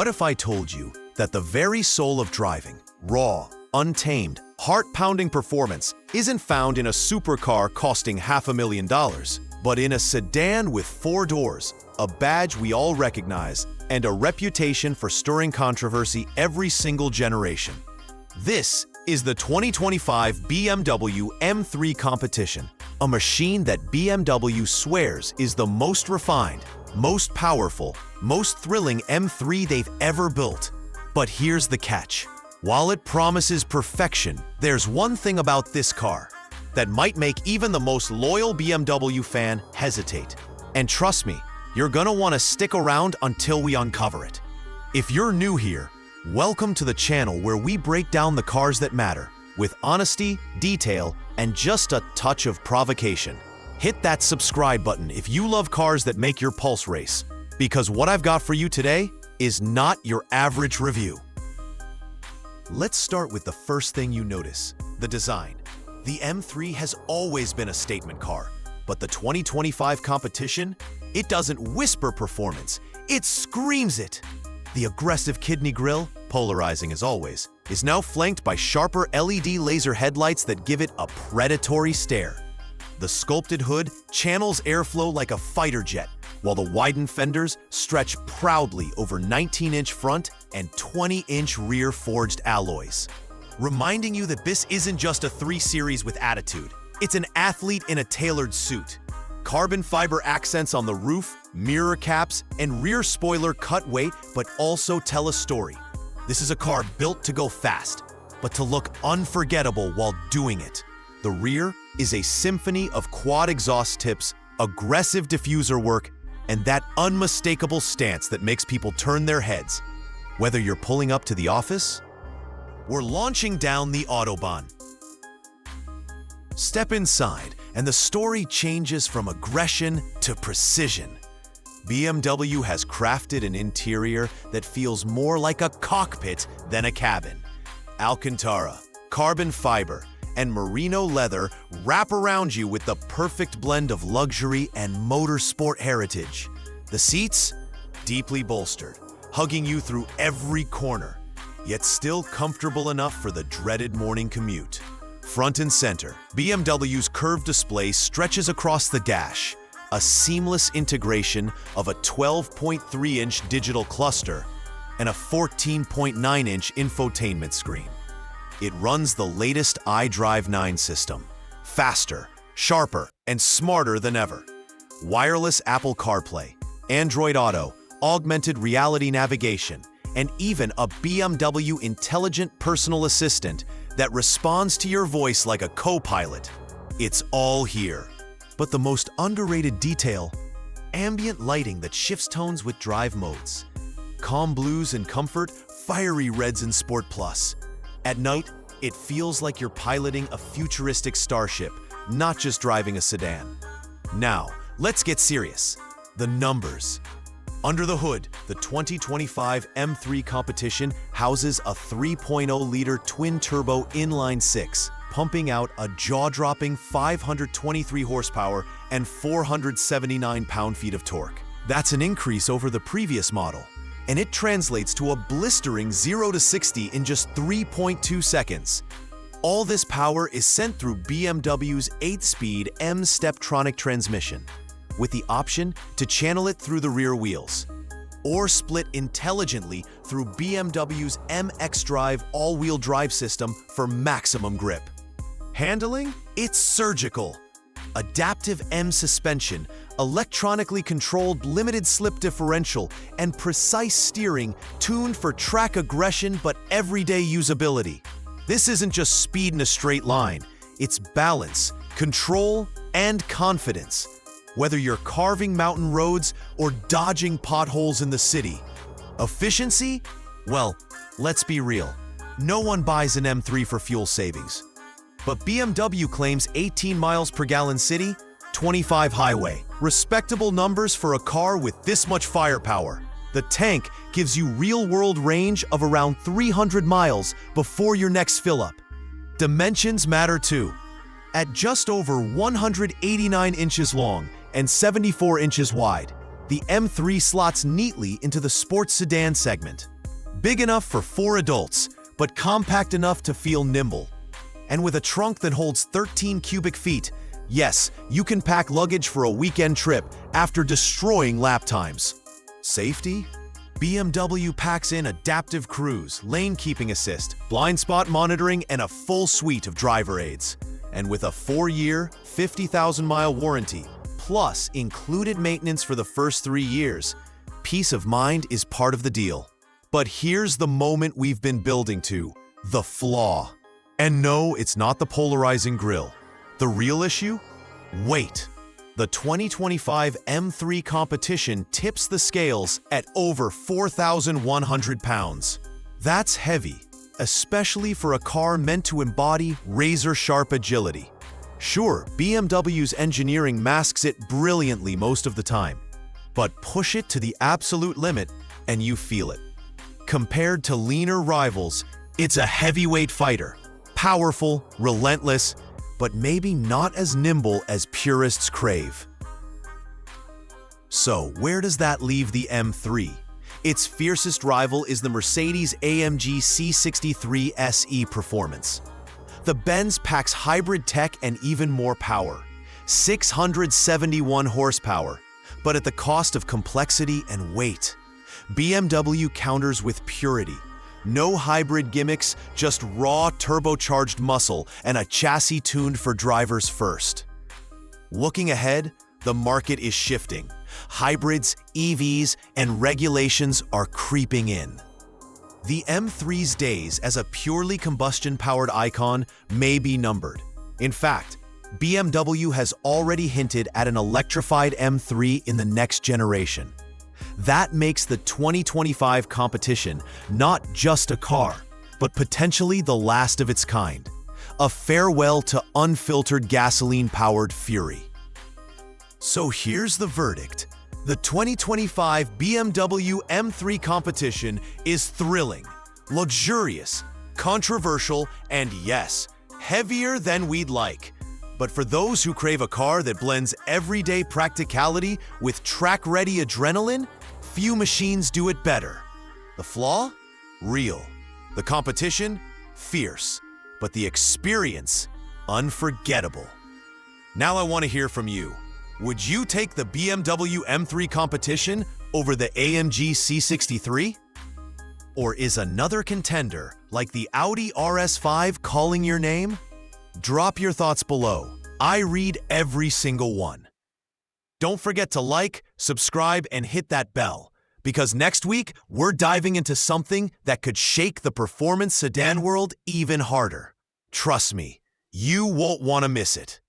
What if I told you that the very soul of driving, raw, untamed, heart-pounding performance isn't found in a supercar costing $500,000, but in a sedan with 4 doors, a badge we all recognize, and a reputation for stirring controversy every single generation? This is the 2025 BMW M3 Competition, a machine that BMW swears is the most refined, most powerful, most thrilling M3 they've ever built. But here's the catch. While it promises perfection, there's one thing about this car that might make even the most loyal BMW fan hesitate. And trust me, you're gonna want to stick around until we uncover it. If you're new here, welcome to the channel where we break down the cars that matter with honesty, detail, and just a touch of provocation. Hit that subscribe button if you love cars that make your pulse race, because what I've got for you today is not your average review. Let's start with the first thing you notice, the design. The M3 has always been a statement car, but the 2025 Competition, it doesn't whisper performance, it screams it. The aggressive kidney grille, polarizing as always, is now flanked by sharper LED laser headlights that give it a predatory stare. The sculpted hood channels airflow like a fighter jet, while the widened fenders stretch proudly over 19-inch front and 20-inch rear forged alloys. Reminding you that this isn't just a 3 Series with attitude, it's an athlete in a tailored suit. Carbon fiber accents on the roof, mirror caps, and rear spoiler cut weight but also tell a story. This is a car built to go fast, but to look unforgettable while doing it. The rear is a symphony of quad exhaust tips, aggressive diffuser work, and that unmistakable stance that makes people turn their heads. Whether you're pulling up to the office or launching down the Autobahn. Step inside, and the story changes from aggression to precision. BMW has crafted an interior that feels more like a cockpit than a cabin. Alcantara, carbon fiber, and merino leather wrap around you with the perfect blend of luxury and motorsport heritage. The seats, deeply bolstered, hugging you through every corner, yet still comfortable enough for the dreaded morning commute. Front and center, BMW's curved display stretches across the dash, a seamless integration of a 12.3-inch digital cluster and a 14.9-inch infotainment screen. It runs the latest iDrive 9 system, faster, sharper, and smarter than ever. Wireless Apple CarPlay, Android Auto, augmented reality navigation, and even a BMW intelligent personal assistant that responds to your voice like a co-pilot. It's all here. But the most underrated detail, ambient lighting that shifts tones with drive modes. Calm blues in comfort, fiery reds in Sport Plus. At night, it feels like you're piloting a futuristic starship, not just driving a sedan. Now, let's get serious. The numbers. Under the hood, the 2025 M3 Competition houses a 3.0-liter twin-turbo inline-6, pumping out a jaw-dropping 523 horsepower and 479 pound-feet of torque. That's an increase over the previous model, and it translates to a blistering 0 to 60 in just 3.2 seconds. All this power is sent through BMW's 8-speed M-Steptronic transmission, with the option to channel it through the rear wheels, or split intelligently through BMW's M-xDrive all-wheel drive system for maximum grip. Handling? It's surgical. Adaptive M suspension, electronically controlled limited slip differential, and precise steering tuned for track aggression but everyday usability. This isn't just speed in a straight line, it's balance, control, and confidence. Whether you're carving mountain roads or dodging potholes in the city. Efficiency? Well, let's be real. No one buys an M3 for fuel savings. But BMW claims 18 miles per gallon city, 25 highway. Respectable numbers for a car with this much firepower. The tank gives you real-world range of around 300 miles before your next fill-up. Dimensions matter too. At just over 189 inches long and 74 inches wide, the M3 slots neatly into the sports sedan segment. Big enough for 4 adults, but compact enough to feel nimble. And with a trunk that holds 13 cubic feet, yes, you can pack luggage for a weekend trip after destroying lap times. Safety? BMW packs in adaptive cruise, lane keeping assist, blind spot monitoring, and a full suite of driver aids. And with a 4-year, 50,000-mile warranty, plus included maintenance for the first 3 years, peace of mind is part of the deal. But here's the moment we've been building to, the flaw. And no, it's not the polarizing grille. The real issue? Weight. The 2025 M3 Competition tips the scales at over 4,100 pounds. That's heavy, especially for a car meant to embody razor-sharp agility. Sure, BMW's engineering masks it brilliantly most of the time, but push it to the absolute limit and you feel it. Compared to leaner rivals, it's a heavyweight fighter, powerful, relentless, but maybe not as nimble as purists crave. So, where does that leave the M3? Its fiercest rival is the Mercedes-AMG C63 SE Performance. The Benz packs hybrid tech and even more power, 671 horsepower, but at the cost of complexity and weight. BMW counters with purity. No hybrid gimmicks, just raw turbocharged muscle and a chassis tuned for drivers first. Looking ahead, the market is shifting. Hybrids, EVs, and regulations are creeping in. The M3's days as a purely combustion-powered icon may be numbered. In fact, BMW has already hinted at an electrified M3 in the next generation. That makes the 2025 competition not just a car, but potentially the last of its kind. A farewell to unfiltered gasoline-powered fury. So here's the verdict. The 2025 BMW M3 Competition is thrilling, luxurious, controversial, and yes, heavier than we'd like. But for those who crave a car that blends everyday practicality with track-ready adrenaline, few machines do it better. The flaw? Real. The competition? Fierce. But the experience? Unforgettable. Now I want to hear from you. Would you take the BMW M3 Competition over the AMG C63? Or is another contender, like the Audi RS5, calling your name? Drop your thoughts below. I read every single one. Don't forget to like, subscribe, and hit that bell, because next week, we're diving into something that could shake the performance sedan world even harder. Trust me, you won't want to miss it.